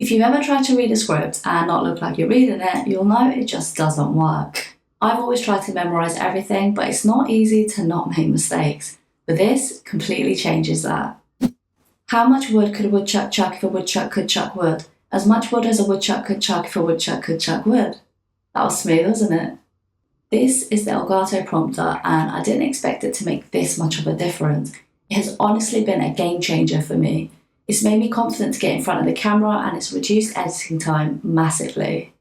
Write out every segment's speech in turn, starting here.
If you've ever tried to read a script and not look like you're reading it, you'll know it just doesn't work. I've always tried to memorize everything, but it's not easy to not make mistakes. But this completely changes that. How much wood could a woodchuck chuck if a woodchuck could chuck wood? As much wood as a woodchuck could chuck if a woodchuck could chuck wood. That was smooth, wasn't it? This is the Elgato Prompter, and I didn't expect it to make this much of a difference. It has honestly been a game changer for me. It's made me confident to get in front of the camera, and it's reduced editing time massively.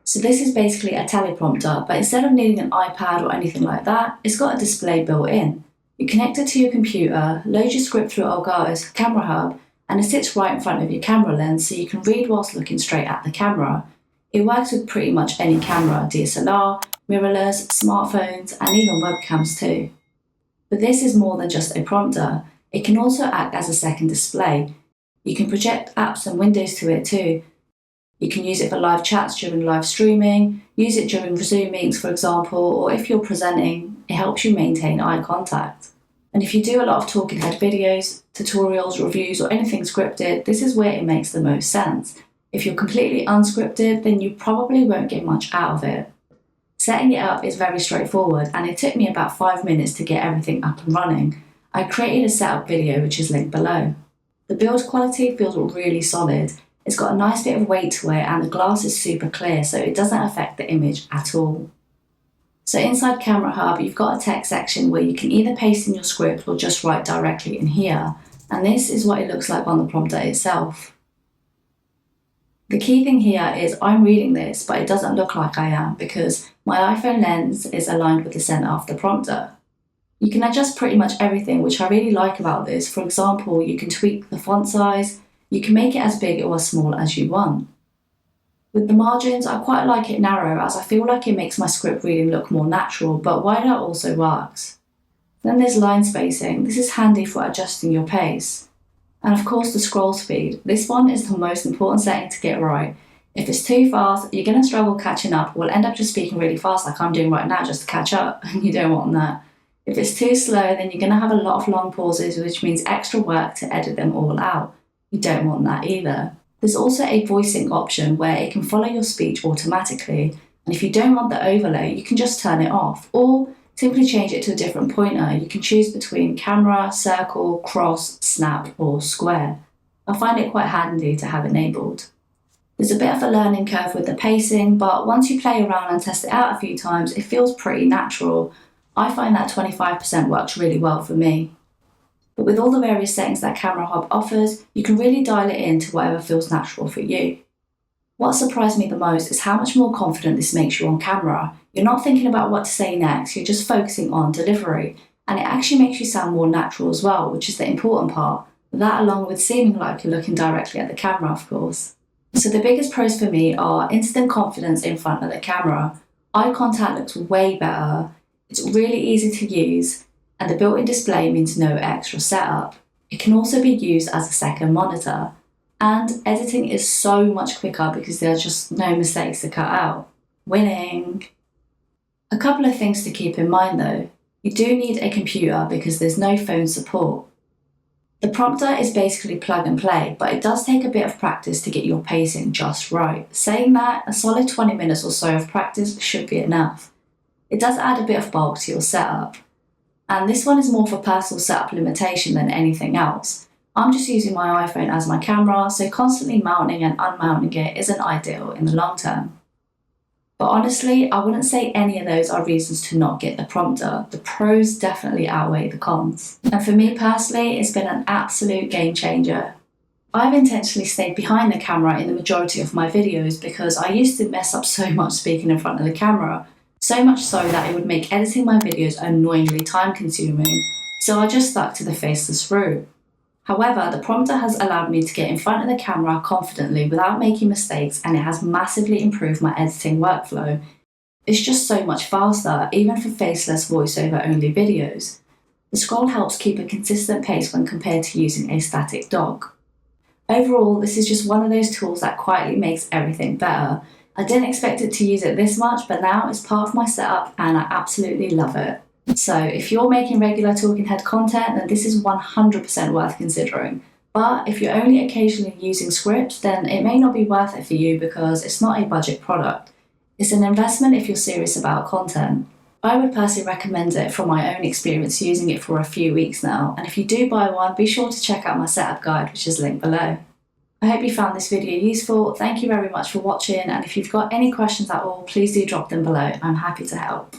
So this is basically a teleprompter, but instead of needing an iPad or anything like that, it's got a display built in. You connect it to your computer, load your script through Elgato's camera hub, and it sits right in front of your camera lens so you can read whilst looking straight at the camera. It works with pretty much any camera, DSLR, mirrorless, smartphones, and even webcams too. But this is more than just a prompter. It can also act as a second display. You can project apps and windows to it too. You can use it for live chats during live streaming, use it during Zoom meetings for example, or if you're presenting, it helps you maintain eye contact. And if you do a lot of talking head videos, tutorials, reviews, or anything scripted, this is where it makes the most sense. If you're completely unscripted, then you probably won't get much out of it. Setting it up is very straightforward, and it took me about 5 minutes to get everything up and running. I created a setup video which is linked below. The build quality feels really solid. It's got a nice bit of weight to it, and the glass is super clear, so it doesn't affect the image at all. So inside Camera Hub, you've got a text section where you can either paste in your script or just write directly in here. And this is what it looks like on the prompter itself. The key thing here is I'm reading this, but it doesn't look like I am because my iPhone lens is aligned with the center of the prompter. You can adjust pretty much everything, which I really like about this. For example, you can tweak the font size, you can make it as big or as small as you want. With the margins, I quite like it narrow as I feel like it makes my script reading look more natural, but wider also works. Then there's line spacing. This is handy for adjusting your pace. And of course the scroll speed. This one is the most important setting to get right. If it's too fast, you're going to struggle catching up, or will end up just speaking really fast like I'm doing right now just to catch up, and you don't want that. If it's too slow, then you're going to have a lot of long pauses, which means extra work to edit them all out. You don't want that either. There's also a voicing option where it can follow your speech automatically, and if you don't want the overlay, you can just turn it off, or simply change it to a different pointer. You can choose between camera, circle, cross, snap, or square. I find it quite handy to have enabled. There's a bit of a learning curve with the pacing, but once you play around and test it out a few times, it feels pretty natural. I find that 25% works really well for me. But with all the various settings that Camera Hub offers, you can really dial it in to whatever feels natural for you. What surprised me the most is how much more confident this makes you on camera. You're not thinking about what to say next, you're just focusing on delivery. And it actually makes you sound more natural as well, which is the important part. That along with seeming like you're looking directly at the camera, of course. So the biggest pros for me are instant confidence in front of the camera. Eye contact looks way better. It's really easy to use, and the built-in display means no extra setup. It can also be used as a second monitor, and editing is so much quicker because there are just no mistakes to cut out. Winning! A couple of things to keep in mind though. You do need a computer because there's no phone support. The prompter is basically plug and play, but it does take a bit of practice to get your pacing just right. Saying that, a solid 20 minutes or so of practice should be enough. It does add a bit of bulk to your setup. And this one is more for personal setup limitation than anything else. I'm just using my iPhone as my camera, so constantly mounting and unmounting it isn't ideal in the long term. But honestly, I wouldn't say any of those are reasons to not get the prompter. The pros definitely outweigh the cons. And for me personally, it's been an absolute game changer. I've intentionally stayed behind the camera in the majority of my videos because I used to mess up so much speaking in front of the camera. So much so that it would make editing my videos annoyingly time consuming, so I just stuck to the faceless route. However, the prompter has allowed me to get in front of the camera confidently without making mistakes, and it has massively improved my editing workflow. It's just so much faster, even for faceless voiceover only videos. The scroll helps keep a consistent pace when compared to using a static dock. Overall, this is just one of those tools that quietly makes everything better. I didn't expect it to use it this much, but now it's part of my setup and I absolutely love it. So if you're making regular talking head content, then this is 100% worth considering. But if you're only occasionally using scripts, then it may not be worth it for you because it's not a budget product. It's an investment if you're serious about content. I would personally recommend it from my own experience using it for a few weeks now, and if you do buy one, be sure to check out my setup guide, which is linked below. I hope you found this video useful. Thank you very much for watching, and if you've got any questions at all, please do drop them below. I'm happy to help.